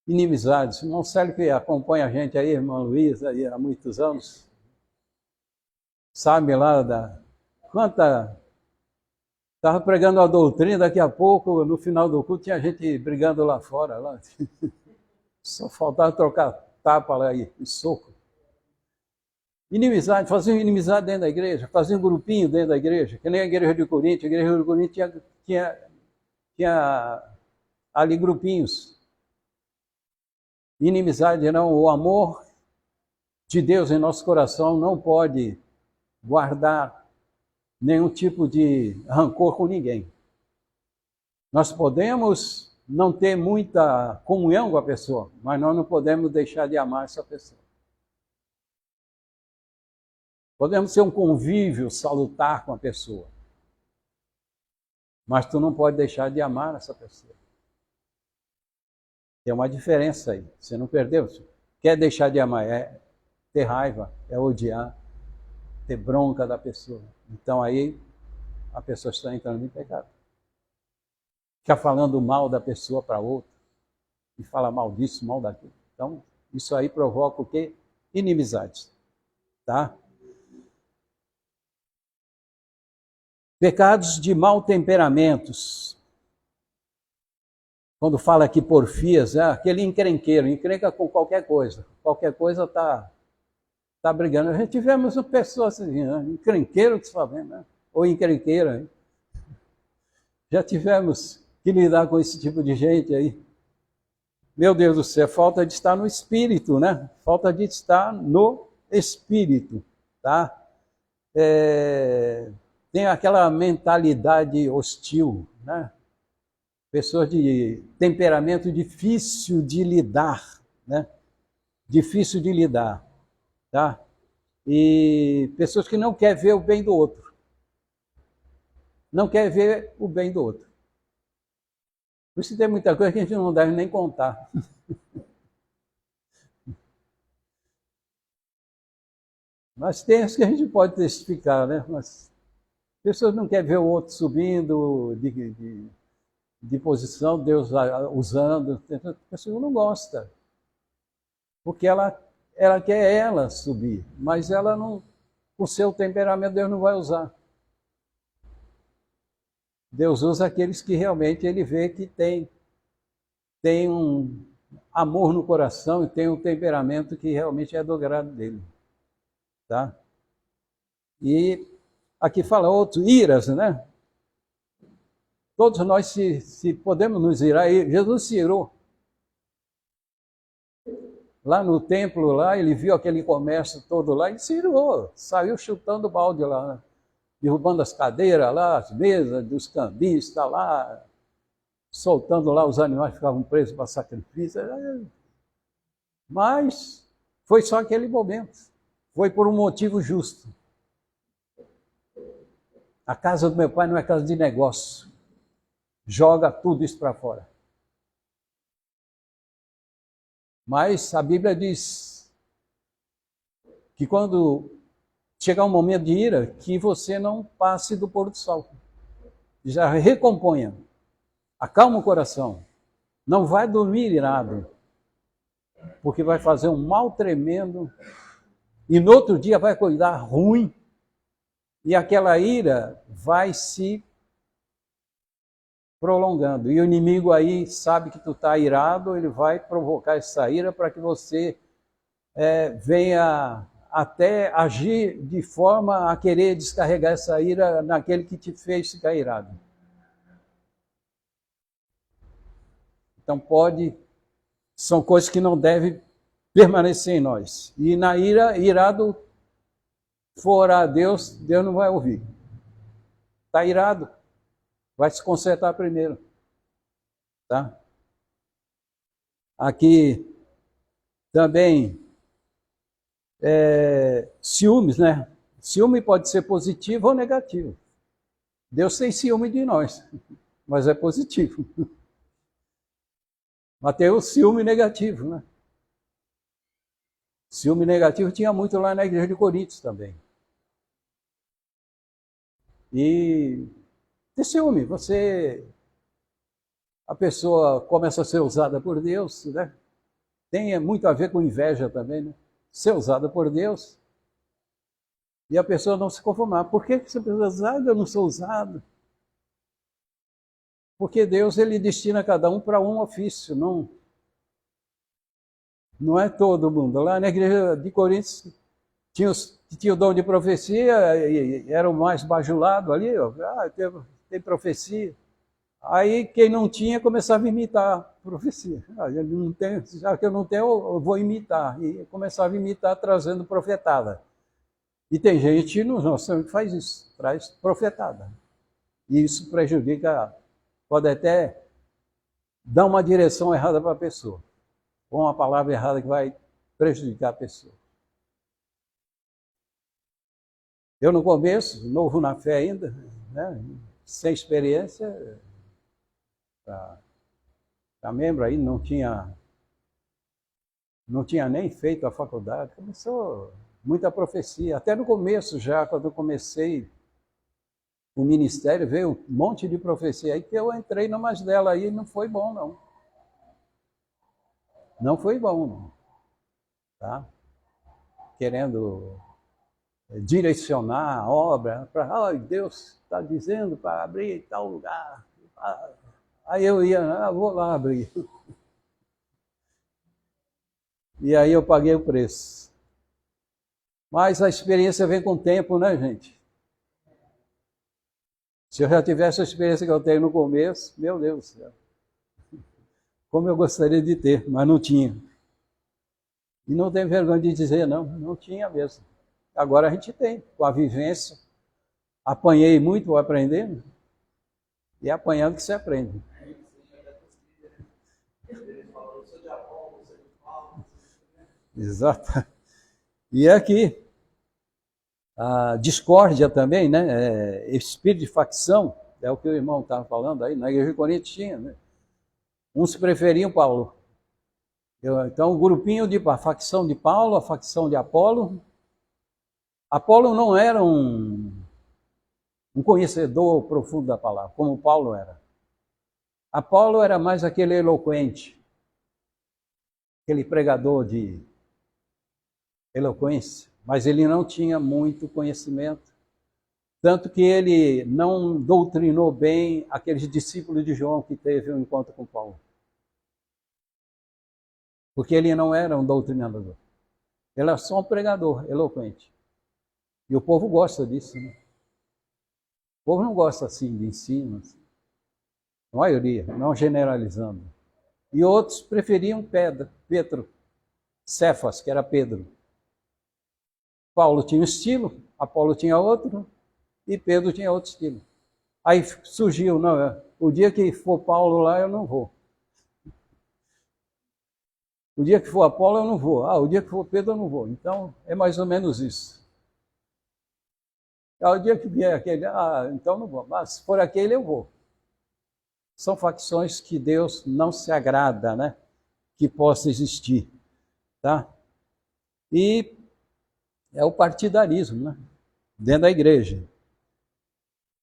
Inimizades. Irmão Célio, que acompanha a gente aí, irmão Luiz, aí há muitos anos, sabe lá da... Quanta... Estava pregando a doutrina, daqui a pouco, no final do culto, tinha gente brigando lá fora. Lá. Só faltava trocar tapa lá aí, soco. Inimizade, faziam inimizade dentro da igreja, faziam um grupinho dentro da igreja, que nem a igreja de Corinto. A igreja de Corinto tinha ali grupinhos. Inimizade não, o amor de Deus em nosso coração não pode guardar nenhum tipo de rancor com ninguém. Nós podemos não ter muita comunhão com a pessoa, mas nós não podemos deixar de amar essa pessoa. Podemos ter um convívio salutar com a pessoa, mas tu não pode deixar de amar essa pessoa. Tem uma diferença aí. Você não perdeu? Quer deixar de amar? É ter raiva, é odiar, ter bronca da pessoa. Então aí a pessoa está entrando em pecado. Fica falando mal da pessoa para outra, e fala mal disso, mal daquilo. Então, isso aí provoca o quê? Inimizades. Tá? Pecados de mau temperamentos. Quando fala aqui porfias, é aquele encrenqueiro, encrenca com qualquer coisa está brigando. Já tivemos uma pessoa assim, né? Encrenqueiro que se fala, né? Ou encrenqueira. Hein? Já tivemos que lidar com esse tipo de gente aí. Meu Deus do céu, falta de estar no espírito, né? Falta de estar no espírito, tá? Tem aquela mentalidade hostil, né? Pessoas de temperamento difícil de lidar, né? Difícil de lidar, tá? E pessoas que não querem ver o bem do outro. Não querem ver o bem do outro. Por isso tem muita coisa que a gente não deve nem contar. Mas tem as que a gente pode testificar, né? Mas pessoas não querem ver o outro subindo de posição, Deus usando. A pessoa não gosta. Porque ela quer ela subir, mas ela não, o seu temperamento Deus não vai usar. Deus usa aqueles que realmente ele vê que tem um amor no coração e tem um temperamento que realmente é do agrado dele. Tá? E aqui fala outro, iras, né? Todos nós, se podemos nos irar, Jesus se irou. Lá no templo, lá, ele viu aquele comércio todo lá e se irou, saiu chutando o balde lá, né? Derrubando as cadeiras lá, as mesas dos cambistas lá, soltando lá os animais que ficavam presos para sacrifício. Mas foi só aquele momento, foi por um motivo justo. A casa do meu pai não é casa de negócio, joga tudo isso para fora. Mas a Bíblia diz que quando chegar um momento de ira, que você não passe do pôr do sol. Já recomponha. Acalma o coração. Não vai dormir irado, porque vai fazer um mal tremendo e no outro dia vai acordar ruim E aquela ira vai se prolongando. E o inimigo aí sabe que tu está irado, ele vai provocar essa ira para que você venha até agir de forma a querer descarregar essa ira naquele que te fez ficar irado. Então são coisas que não devem permanecer em nós. E na ira, irado for orar a Deus, Deus não vai ouvir. Está irado, vai se consertar primeiro. Tá? Aqui também ciúmes, né? Ciúme pode ser positivo ou negativo. Deus tem ciúme de nós, mas é positivo. Mas tem o ciúme negativo, né? Ciúme negativo tinha muito lá na igreja de Coríntios também. E ter ciúme, a pessoa começa a ser usada por Deus, né? Tem muito a ver com inveja também, né? Ser usada por Deus e a pessoa não se conformar. Por que você precisa usar? Eu não sou usado. Porque Deus, ele destina cada um para um ofício, não é todo mundo. Lá na igreja de Coríntios tinha o dom de profecia, e era o mais bajulado ali, tem profecia. Aí quem não tinha começava a imitar a profecia. Já que eu não tenho, eu vou imitar. E começava a imitar trazendo profetada. E tem gente no nosso tempo que faz isso, traz profetada. E isso prejudica, pode até dar uma direção errada para a pessoa. Ou uma palavra errada que vai prejudicar a pessoa. Eu no começo, novo na fé ainda, né, sem experiência, para membro aí, não tinha nem feito a faculdade, começou muita profecia. Até no começo já, quando eu comecei o ministério, veio um monte de profecia aí que eu entrei numas dela aí e não foi bom não. Não foi bom não. Tá? Querendo direcionar a obra para, Deus está dizendo para abrir tal lugar. Aí eu ia, vou lá abrir. E aí eu paguei o preço. Mas a experiência vem com o tempo, né, gente? Se eu já tivesse a experiência que eu tenho no começo, meu Deus do céu. Como eu gostaria de ter, mas não tinha. E não tenho vergonha de dizer, não tinha mesmo. Agora a gente tem, com a vivência. Apanhei muito, vou aprendendo. E é apanhando que se aprende. Exato. E aqui, a discórdia também, né? Espírito de facção, é o que o irmão estava falando aí, na igreja de Coríntios tinha, né? Uns preferiam Paulo. Então, o grupinho a facção de Paulo, a facção de Apolo. Apolo não era um conhecedor profundo da palavra, como Paulo era. Apolo era mais aquele eloquente, aquele pregador de eloquência, mas ele não tinha muito conhecimento, tanto que ele não doutrinou bem aqueles discípulos de João que teve um encontro com Paulo. Porque ele não era um doutrinador, ele era só um pregador eloquente. E o povo gosta disso, né? O povo não gosta assim de ensino, assim. A maioria, não generalizando. E outros preferiam Pedro, Cefas, que era Pedro. Paulo tinha um estilo, Apolo tinha outro, e Pedro tinha outro estilo. Aí surgiu, o dia que for Paulo lá, eu não vou. O dia que for Apolo, eu não vou. O dia que for Pedro, eu não vou. Então, é mais ou menos isso. O dia que vier aquele, então não vou. Mas se for aquele, eu vou. São facções que Deus não se agrada, né? Que possa existir, tá? E é o partidarismo, né? Dentro da igreja.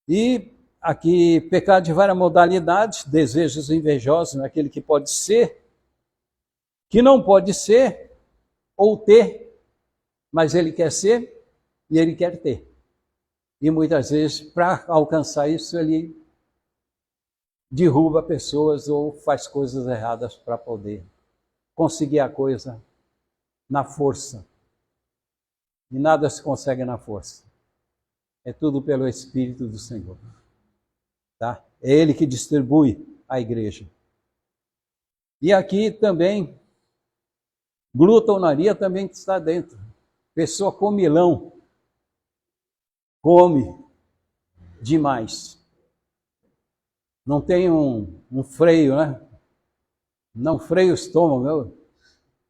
E aqui, pecado de várias modalidades, desejos invejosos, aquele que pode ser, que não pode ser, ou ter, mas ele quer ser e ele quer ter. E muitas vezes, para alcançar isso, ele derruba pessoas ou faz coisas erradas para poder conseguir a coisa na força. E nada se consegue na força. É tudo pelo Espírito do Senhor. Tá? É Ele que distribui a igreja. E aqui também, glutonaria também está dentro. Pessoa comilão. Come demais. Não tem um freio, né? Não freia o estômago, meu.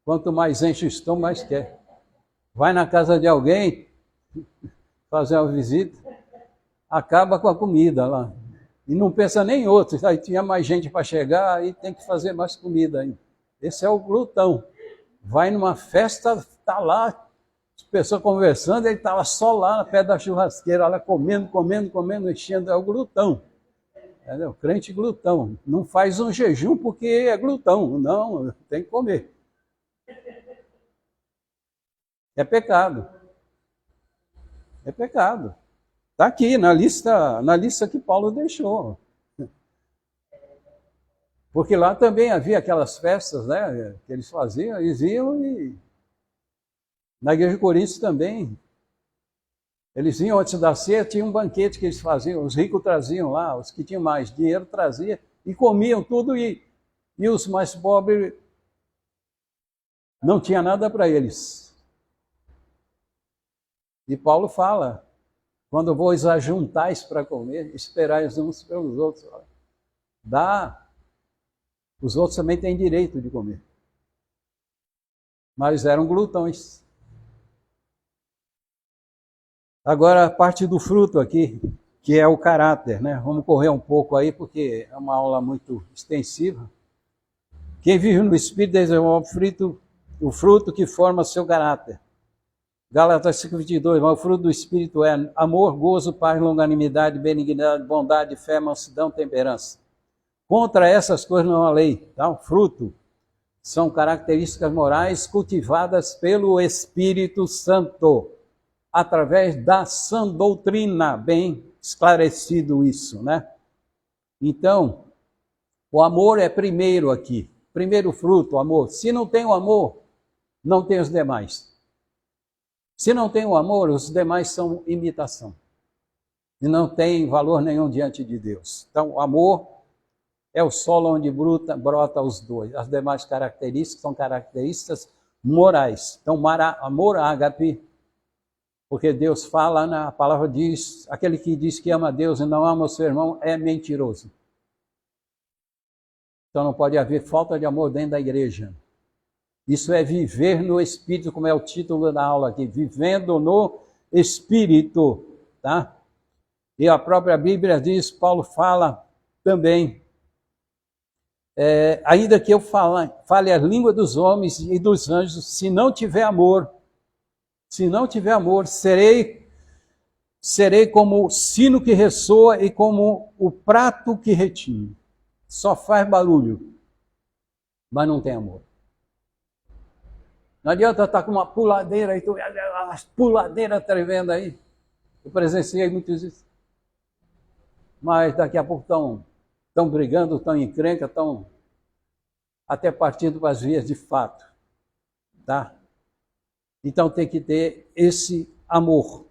Quanto mais enche o estômago, mais quer. Vai na casa de alguém, fazer uma visita, acaba com a comida lá. E não pensa nem em outro. Aí tinha mais gente para chegar e tem que fazer mais comida ainda. Esse é o glutão. Vai numa festa, está lá, as pessoas conversando, ele está só lá na pé da churrasqueira, lá comendo, enchendo. É o glutão. Entendeu? Crente glutão. Não faz um jejum porque é glutão. Não, tem que comer. É pecado. É pecado. Está aqui na lista que Paulo deixou. Porque lá também havia aquelas festas, né, que eles faziam, eles iam e na igreja de Coríntios também. Eles iam antes da ceia, tinha um banquete que eles faziam, os ricos traziam lá, os que tinham mais dinheiro traziam e comiam tudo e os mais pobres não tinha nada para eles. E Paulo fala, quando vos ajuntais para comer, esperais uns pelos outros. Dá. Os outros também têm direito de comer. Mas eram glutões. Agora a parte do fruto aqui, que é o caráter, né? Vamos correr um pouco aí, porque é uma aula muito extensiva. Quem vive no Espírito desenvolve o fruto que forma seu caráter. Gálatas 5:22, mas o fruto do Espírito é amor, gozo, paz, longanimidade, benignidade, bondade, fé, mansidão, temperança. Contra essas coisas não há lei. Tá? O fruto são características morais cultivadas pelo Espírito Santo, através da sã doutrina, bem esclarecido isso, né? Então, o amor é primeiro aqui. Primeiro fruto, o amor. Se não tem o amor, não tem os demais. Se não tem o amor, os demais são imitação. E não tem valor nenhum diante de Deus. Então, o amor é o solo onde brota os dois. As demais características são características morais. Então, amor ágape, porque Deus fala, a palavra diz, aquele que diz que ama a Deus e não ama o seu irmão é mentiroso. Então não pode haver falta de amor dentro da igreja. Isso é viver no Espírito, como é o título da aula aqui, vivendo no Espírito, tá? E a própria Bíblia diz, Paulo fala também, ainda que eu fale a língua dos homens e dos anjos, se não tiver amor, serei como o sino que ressoa e como o prato que retine. Só faz barulho, mas não tem amor. Não adianta estar com uma puladeira aí, as puladeiras tremendas aí. Eu presenciei muitos isso. Mas daqui a pouco estão brigando, estão em encrenca, estão até partindo para as vias de fato. Tá? Então tem que ter esse amor.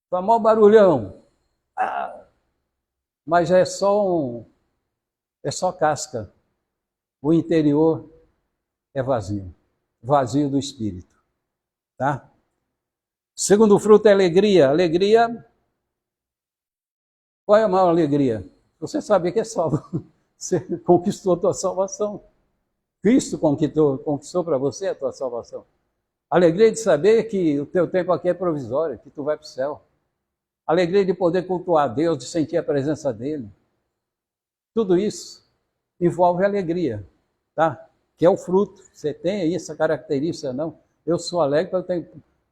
Foi maior barulhão. Mas é só casca. O interior é vazio. Vazio do espírito. Tá? Segundo fruto é alegria. Alegria. Qual é a maior alegria? Você sabe que é salvo. Você conquistou a tua salvação. Cristo conquistou para você a tua salvação. Alegria de saber que o teu tempo aqui é provisório, que tu vai para o céu. Alegria de poder cultuar a Deus, de sentir a presença dEle. Tudo isso envolve alegria, tá? Que é o fruto. Você tem aí essa característica, não? Eu sou alegre,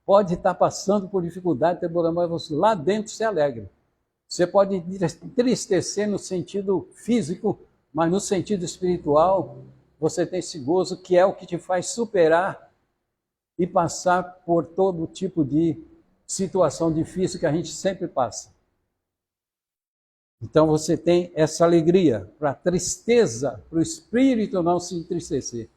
pode estar passando por dificuldade, ter problema, mas lá dentro você é alegre. Você pode entristecer no sentido físico, mas no sentido espiritual, você tem esse gozo que é o que te faz superar e passar por todo tipo de situação difícil que a gente sempre passa. Então você tem essa alegria para a tristeza, para o espírito não se entristecer.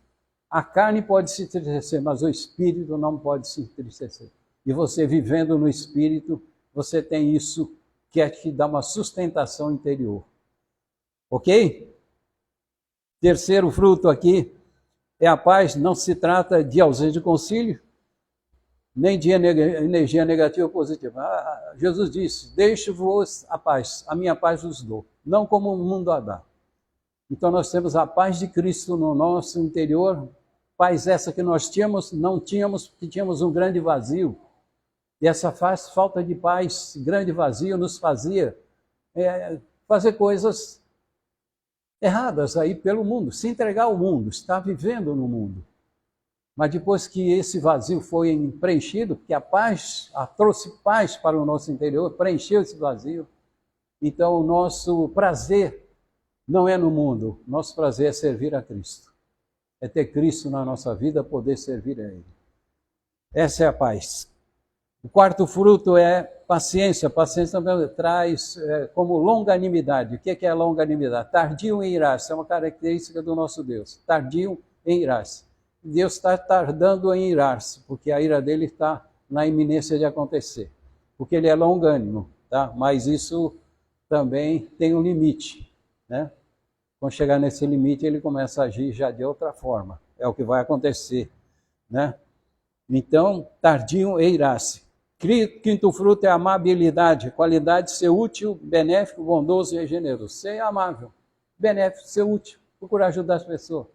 A carne pode se entristecer, mas o espírito não pode se entristecer. E você vivendo no espírito, você tem isso que é que dá uma sustentação interior. Ok? Terceiro fruto aqui é a paz. Não se trata de ausência de concílio, nem de energia negativa ou positiva. Jesus disse, deixo-vos a paz, a minha paz vos dou, não como o mundo a dá. Então nós temos a paz de Cristo no nosso interior, paz essa que nós não tínhamos, porque tínhamos um grande vazio. E essa falta de paz, grande vazio, nos fazia fazer coisas erradas aí pelo mundo, se entregar ao mundo, estar vivendo no mundo. Mas depois que esse vazio foi preenchido, que a paz trouxe paz para o nosso interior, preencheu esse vazio, então o nosso prazer não é no mundo, nosso prazer é servir a Cristo. É ter Cristo na nossa vida, poder servir a Ele. Essa é a paz. O quarto fruto é paciência. Paciência também traz como longanimidade. O que é longanimidade? Tardio em irar-se, é uma característica do nosso Deus. Tardio em irar-se. Deus está tardando em irar-se, porque a ira dele está na iminência de acontecer. Porque ele é longânimo, tá? Mas isso também tem um limite, né? Quando chegar nesse limite, ele começa a agir já de outra forma. É o que vai acontecer, né? Então, tardio em irar-se. Quinto fruto é a amabilidade, qualidade de ser útil, benéfico, bondoso e generoso. Ser amável, benéfico, ser útil, procurar ajudar as pessoas.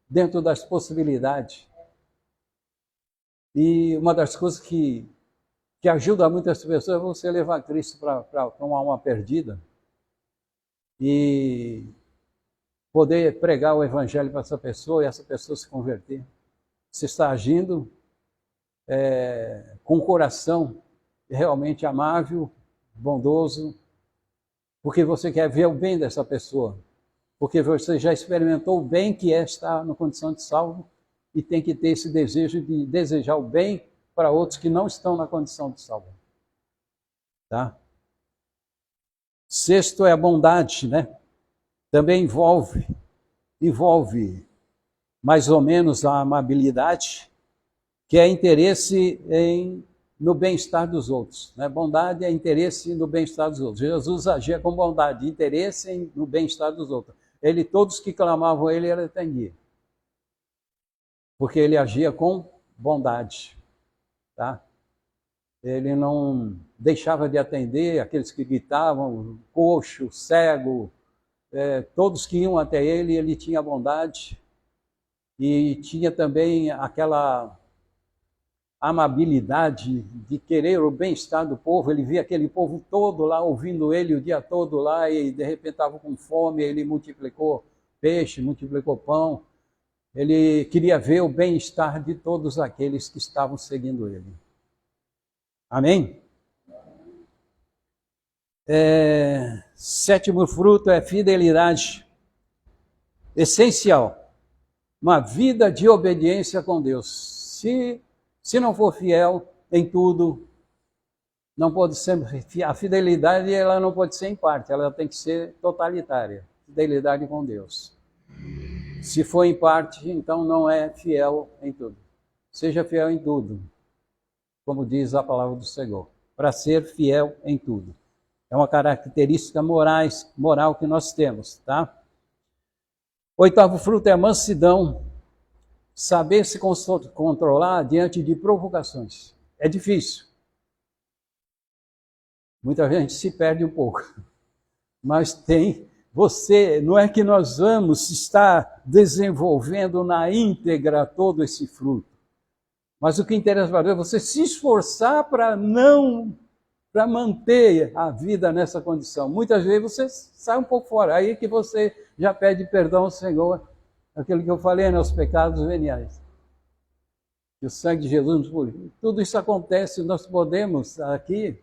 Dentro das possibilidades. E uma das coisas que ajuda muitas pessoas é você levar Cristo para uma alma perdida e poder pregar o evangelho para essa pessoa e essa pessoa se converter. Você está agindo com um coração realmente amável, bondoso, porque você quer ver o bem dessa pessoa. Porque você já experimentou o bem que é estar na condição de salvo e tem que ter esse desejo de desejar o bem para outros que não estão na condição de salvo. Tá? Sexto é a bondade, né? Também envolve mais ou menos a amabilidade, que é interesse no bem-estar dos outros. Né? Bondade é interesse no bem-estar dos outros. Jesus agia com bondade, interesse no bem-estar dos outros. Todos que clamavam a ele atendia. Porque ele agia com bondade. Tá? Ele não deixava de atender aqueles que gritavam, coxo, cego, todos que iam até ele tinha bondade. E tinha também aquela amabilidade de querer o bem-estar do povo. Ele via aquele povo todo lá, ouvindo ele o dia todo lá, e de repente estava com fome, ele multiplicou peixe, multiplicou pão. Ele queria ver o bem-estar de todos aqueles que estavam seguindo ele. Amém? Sétimo fruto é fidelidade. Essencial. Uma vida de obediência com Deus. Se não for fiel em tudo, não pode ser. A fidelidade ela não pode ser em parte, ela tem que ser totalitária. Fidelidade com Deus. Se for em parte, então não é fiel em tudo. Seja fiel em tudo, como diz a palavra do Senhor, para ser fiel em tudo. É uma característica moral que nós temos, tá? Oitavo fruto é a mansidão. Saber se controlar diante de provocações. É difícil. Muita gente se perde um pouco. Mas não é que nós vamos estar desenvolvendo na íntegra todo esse fruto. Mas o que interessa para Deus é você se esforçar para manter a vida nessa condição. Muitas vezes você sai um pouco fora. Aí que você já pede perdão ao Senhor. Aquilo que eu falei, né? Os pecados veniais. E o sangue de Jesus nos purifica. Tudo isso acontece, nós podemos aqui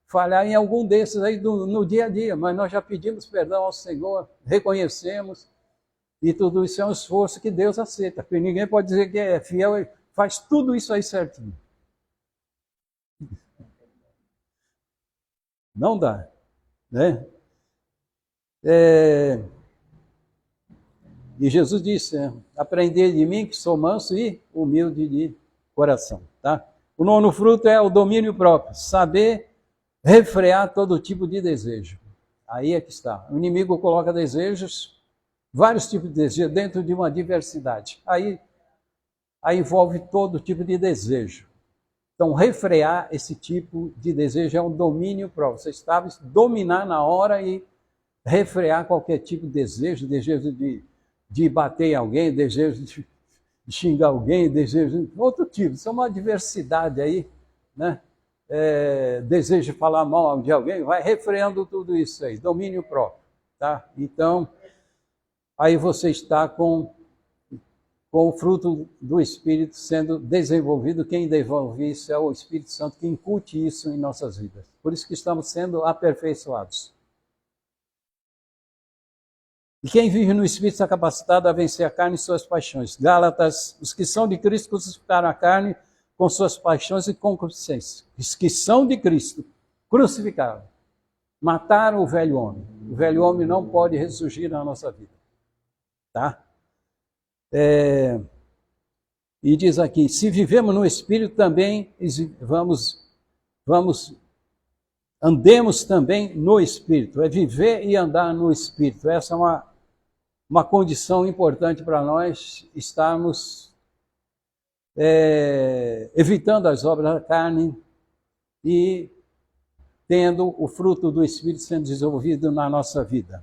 falhar em algum desses aí no dia a dia, mas nós já pedimos perdão ao Senhor, reconhecemos, e tudo isso é um esforço que Deus aceita, porque ninguém pode dizer que é fiel, faz tudo isso aí certinho. Não dá, né? E Jesus disse, aprendei de mim que sou manso e humilde de coração, tá? O nono fruto é o domínio próprio, saber refrear todo tipo de desejo. Aí é que está. O inimigo coloca desejos, vários tipos de desejos, dentro de uma diversidade. Aí envolve todo tipo de desejo. Então, refrear esse tipo de desejo é um domínio próprio. Você sabe dominar na hora e refrear qualquer tipo de desejo de bater em alguém, desejo de xingar alguém, desejo de outro tipo. Isso é uma diversidade aí, né? Desejo de falar mal de alguém, vai refreando tudo isso aí, domínio próprio, tá? Então, aí você está com o fruto do Espírito sendo desenvolvido. Quem desenvolve isso é o Espírito Santo, que incute isso em nossas vidas. Por isso que estamos sendo aperfeiçoados. E quem vive no Espírito está capacitado a vencer a carne e suas paixões. Gálatas, os que são de Cristo crucificaram a carne com suas paixões e concupiscências. Os que são de Cristo crucificaram, mataram o velho homem. O velho homem não pode ressurgir na nossa vida. Tá? E diz aqui, se vivemos no Espírito também, andemos também no Espírito. É viver e andar no Espírito. Essa é uma condição importante para nós estarmos evitando as obras da carne e tendo o fruto do Espírito sendo desenvolvido na nossa vida.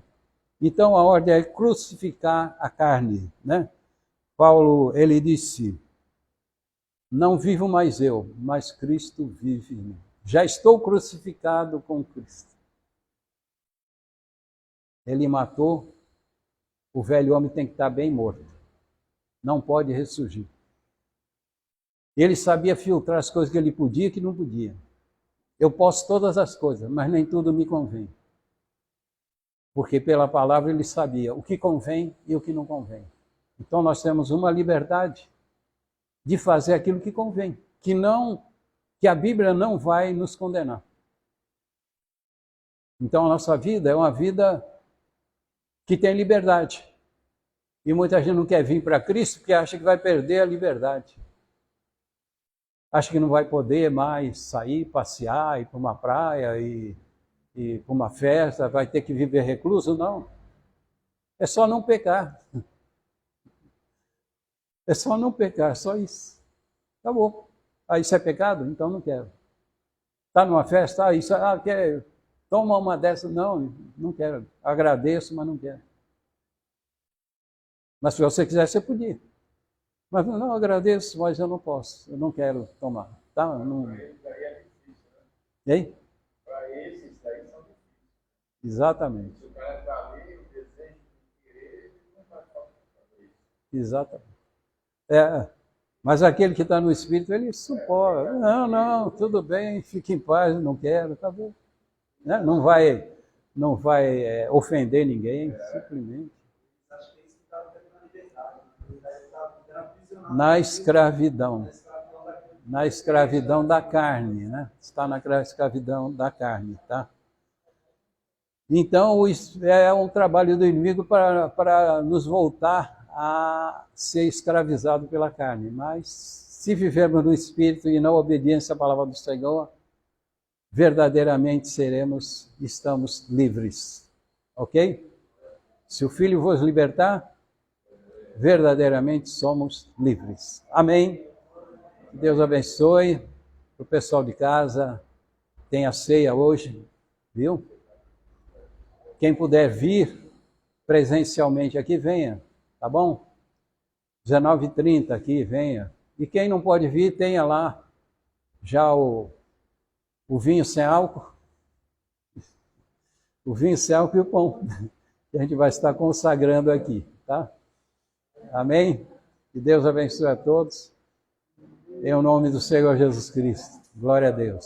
Então a ordem é crucificar a carne, né? Paulo, ele disse, não vivo mais eu, mas Cristo vive em mim. Já estou crucificado com Cristo. Ele matou, o velho homem tem que estar bem morto. Não pode ressurgir. Ele sabia filtrar as coisas que ele podia e que não podia. Eu posso todas as coisas, mas nem tudo me convém. Porque pela palavra ele sabia o que convém e o que não convém. Então nós temos uma liberdade de fazer aquilo que convém, que a Bíblia não vai nos condenar. Então a nossa vida é uma vida que tem liberdade. E muita gente não quer vir para Cristo porque acha que vai perder a liberdade. Acha que não vai poder mais sair, passear, ir para uma praia, ir para uma festa, vai ter que viver recluso. Não. É só não pecar. É só não pecar, só isso. Acabou. Isso é pecado? Então não quero. Está numa festa? Quer toma uma dessas? Não, não quero. Agradeço, mas não quero. Mas se você quiser, você podia. Mas não, agradeço, mas eu não posso. Eu não quero tomar. Tá? Não... Para eles daí é difícil, né? E aí? Para esses daí são difíceis. Exatamente. Se o cara está ali, o desejo de querer, não vai fazer isso. Exatamente. Mas aquele que está no Espírito, ele suporta. Não, tudo bem, fique em paz, não quero, tá bom. Né? Não vai ofender ninguém, simplesmente. Acho que isso está na liberdade. Está aprisionado. Na escravidão da carne, né? Está na escravidão da carne, tá? Então, é um trabalho do inimigo para nos voltar a ser escravizado pela carne. Mas, se vivermos no Espírito e na obediência à palavra do Senhor, verdadeiramente estamos livres. Ok? Se o Filho vos libertar, verdadeiramente somos livres. Amém? Deus abençoe. O pessoal de casa tem a ceia hoje, viu? Quem puder vir presencialmente aqui, venha, tá bom? 19h30 aqui, venha. E quem não pode vir, tenha lá já o vinho sem álcool. O vinho sem álcool e o pão, que a gente vai estar consagrando aqui, tá? Amém? Que Deus abençoe a todos. Em nome do Senhor Jesus Cristo. Glória a Deus.